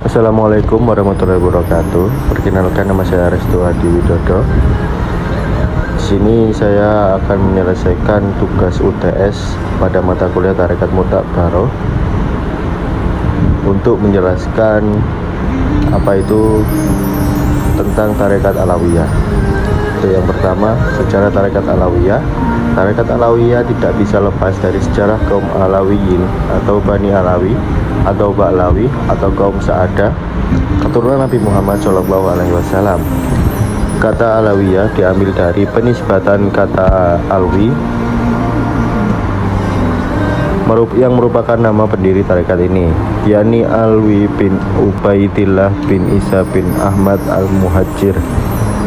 Assalamualaikum warahmatullahi wabarakatuh. Perkenalkan, nama saya Restu Hadi Widodo. Di sini saya akan menyelesaikan tugas UTS pada mata kuliah Tarekat Mutabaro untuk menjelaskan apa itu tentang Tarekat Alawiyah. Itu yang pertama, sejarah Tarekat Alawiyah. Tarekat Alawiyah tidak bisa lepas dari sejarah kaum Alawiyin atau Bani Alawi atau Ba'lawi atau kaum Sa'adah, keturunan Nabi Muhammad SAW. Kata Alawiyah diambil dari penisbatan kata Alwi yang merupakan nama pendiri tarekat ini, yakni Alwi bin Ubaidillah bin Isa bin Ahmad al-Muhajir.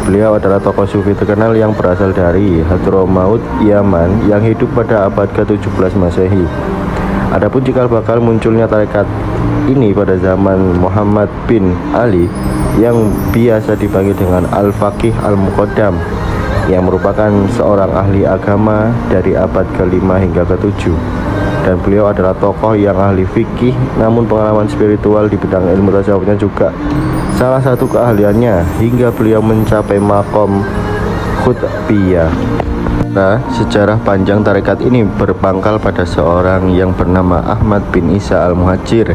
Beliau adalah tokoh sufi terkenal yang berasal dari Hadramaut, Yaman, yang hidup pada abad ke-17 Masehi. Adapun cikal bakal munculnya tarekat ini pada zaman Muhammad bin Ali yang biasa dipanggil dengan Al-Faqih Al-Muqaddam, yang merupakan seorang ahli agama dari abad ke-5 hingga ke-7. Dan beliau adalah tokoh yang ahli fikih, namun pengalaman spiritual di bidang ilmu tasawufnya juga salah satu keahliannya, hingga beliau mencapai makom khutbiyah. Nah, sejarah panjang tarekat ini berpangkal pada seorang yang bernama Ahmad bin Isa al-Muhajir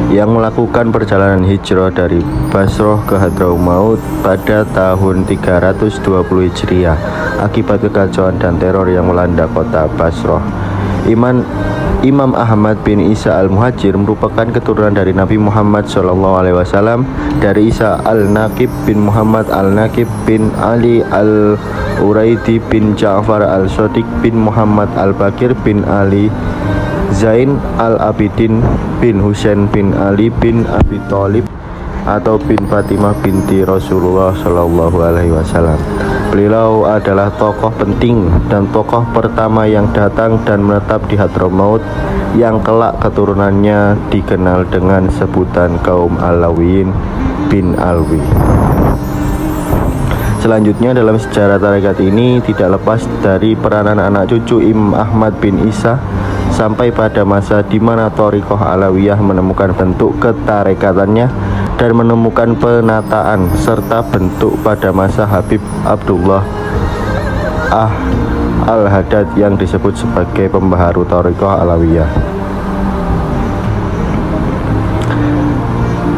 yang melakukan perjalanan hijrah dari Basrah ke Hadramaut pada tahun 320 Hijriah akibat kekacauan dan teror yang melanda kota Basrah. Imam Ahmad bin Isa al-Muhajir merupakan keturunan dari Nabi Muhammad SAW, dari Isa al-Naqib bin Muhammad al-Naqib bin Ali al-Uraidi bin Ja'far al-Sadiq bin Muhammad al-Bakir bin Ali Zain al-Abidin bin Husain bin Ali bin Abi Thalib atau bin Fatimah binti Rasulullah SAW. Beliau adalah tokoh penting dan tokoh pertama yang datang dan menetap di Hadramaut, yang kelak keturunannya dikenal dengan sebutan kaum Alawiyin bin Alwi. Selanjutnya dalam sejarah tarekat ini tidak lepas dari peranan anak cucu Imam Ahmad bin Isa sampai pada masa di mana Thariqah Alawiyah menemukan bentuk ketarekatannya dan menemukan penataan serta bentuk pada masa Habib Abdullah al-Haddad yang disebut sebagai pembaharu Thariqah Alawiyah.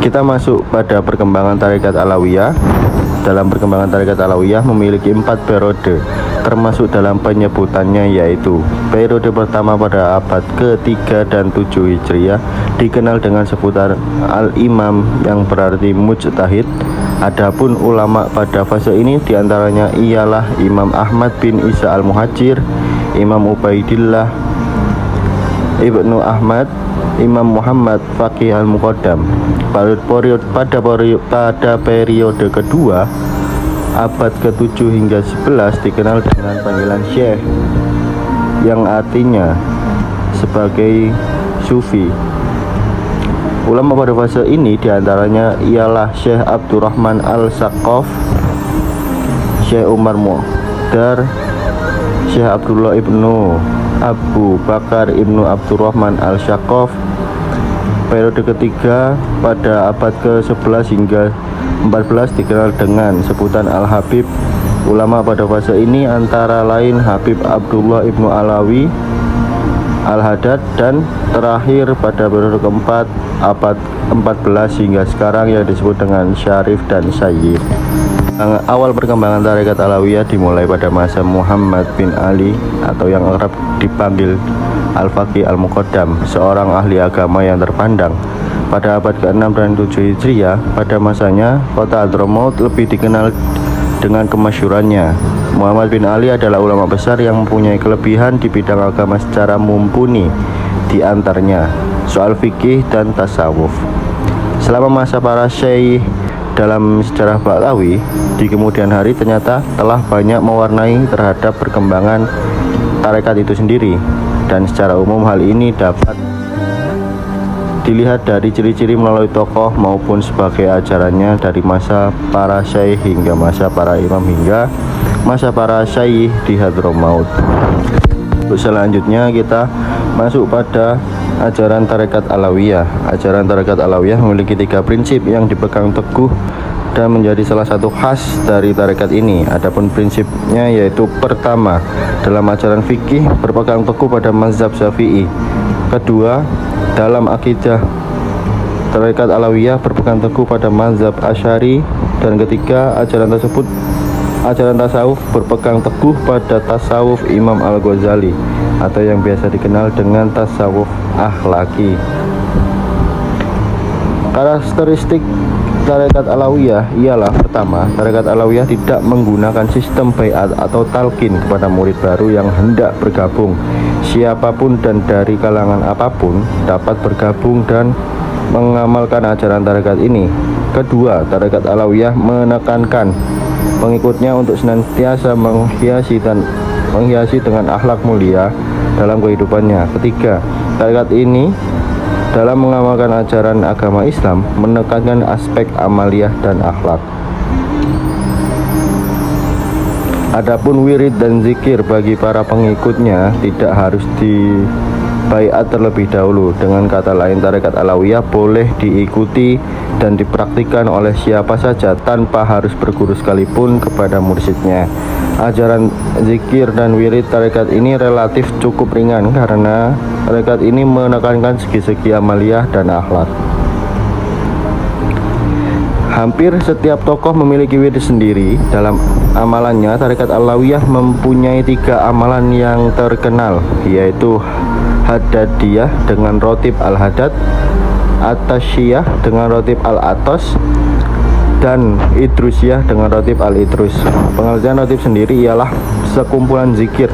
Kita masuk pada perkembangan tarekat Alawiyah. Dalam perkembangan tarekat Alawiyah memiliki 4 periode, termasuk dalam penyebutannya, yaitu periode pertama pada abad ke-3 dan 7 Hijriah dikenal dengan sebutan Al-Imam, yang berarti mujtahid. Adapun ulama pada fase ini diantaranya ialah Imam Ahmad bin Isa al-Muhajir, Imam Ubaidillah Ibnu Ahmad, Imam Muhammad Faqih al-Muqaddam. Pada periode kedua abad ke-7 hingga 11 dikenal dengan panggilan Syekh, yang artinya sebagai sufi. Ulama pada fase ini diantaranya ialah Syekh Abdurrahman al-Saqaf, Syekh Umar Mu'dar, Syekh Abdullah ibnu Abu Bakar ibnu Abdurrahman al-Saqaf. Periode ketiga pada abad ke-11 hingga 14 dikenal dengan sebutan Al-Habib. Ulama pada fase ini antara lain Habib Abdullah ibnu Alawi al-Haddad, dan terakhir pada periode keempat abad 14 hingga sekarang yang disebut dengan Syarif dan Sayyid. Awal perkembangan tarekat Alawiyah dimulai pada masa Muhammad bin Ali atau yang kerap dipanggil Al-Faqih Al-Muqaddam, seorang ahli agama yang terpandang. Pada abad ke-6 dan 7 Hijriah, pada masanya kota Hadramaut lebih dikenal dengan kemasyhurannya. Muhammad bin Ali adalah ulama besar yang mempunyai kelebihan di bidang agama secara mumpuni, di antaranya soal fikih dan tasawuf. Selama masa para syekh dalam sejarah Ba'lawi di kemudian hari ternyata telah banyak mewarnai terhadap perkembangan tarekat itu sendiri, dan secara umum hal ini dapat dilihat dari ciri-ciri melalui tokoh maupun sebagai ajarannya dari masa para syekh hingga masa para imam hingga masa para syekh di Hadramaut. Selanjutnya kita masuk pada Ajaran Tarekat Alawiyah. Ajaran Tarekat Alawiyah memiliki 3 prinsip yang dipegang teguh dan menjadi salah satu khas dari tarekat ini. Adapun prinsipnya yaitu pertama, dalam ajaran fikih berpegang teguh pada mazhab Syafi'i. Kedua, dalam akidah Tarekat Alawiyah berpegang teguh pada mazhab Asy'ari. Dan ketiga, ajaran tasawuf berpegang teguh pada tasawuf Imam Al-Ghazali atau yang biasa dikenal dengan tasawuf akhlaki. Karakteristik Tarekat Alawiyah ialah pertama, Tarekat Alawiyah tidak menggunakan sistem baiat atau talqin kepada murid baru yang hendak bergabung. Siapapun dan dari kalangan apapun dapat bergabung dan mengamalkan ajaran tarekat ini. Kedua, Tarekat Alawiyah menekankan pengikutnya untuk senantiasa menghiasi dengan akhlak mulia dalam kehidupannya. Ketiga, tarekat ini dalam mengamalkan ajaran agama Islam menekankan aspek amaliyah dan akhlak. Adapun wirid dan zikir bagi para pengikutnya tidak harus dibaiat terlebih dahulu. Dengan kata lain, Tarekat Alawiyah boleh diikuti dan dipraktikkan oleh siapa saja tanpa harus berguru sekalipun kepada mursyidnya. Ajaran zikir dan wirid tarekat ini relatif cukup ringan karena tarekat ini menekankan segi-segi amaliyah dan akhlak. Hampir setiap tokoh memiliki wirid sendiri. Dalam amalannya, Tarekat Alawiyah mempunyai 3 amalan yang terkenal, yaitu Haddadiyah dengan rotib Al-Haddad, Atasyiyah dengan rotib Al-Atos, dan Idrusiyah dengan rotib Al-Idrus. Pengertian rotib sendiri ialah sekumpulan zikir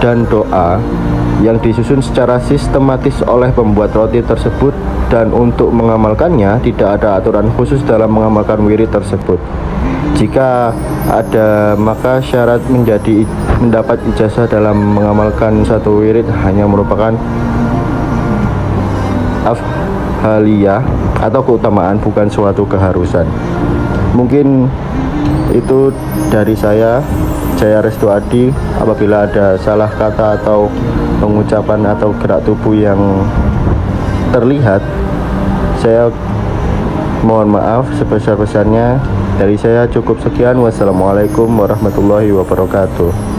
dan doa yang disusun secara sistematis oleh pembuat rotib tersebut, dan untuk mengamalkannya tidak ada aturan khusus dalam mengamalkan wirid tersebut. Jika ada, maka syarat mendapat ijazah dalam mengamalkan satu wirid hanya merupakan afhaliyah atau keutamaan, bukan suatu keharusan. Mungkin itu dari saya, Jaya Restu Adi. Apabila ada salah kata atau pengucapan atau gerak tubuh yang terlihat, saya mohon maaf sebesar-besarnya. Dari saya cukup sekian. Wassalamualaikum warahmatullahi wabarakatuh.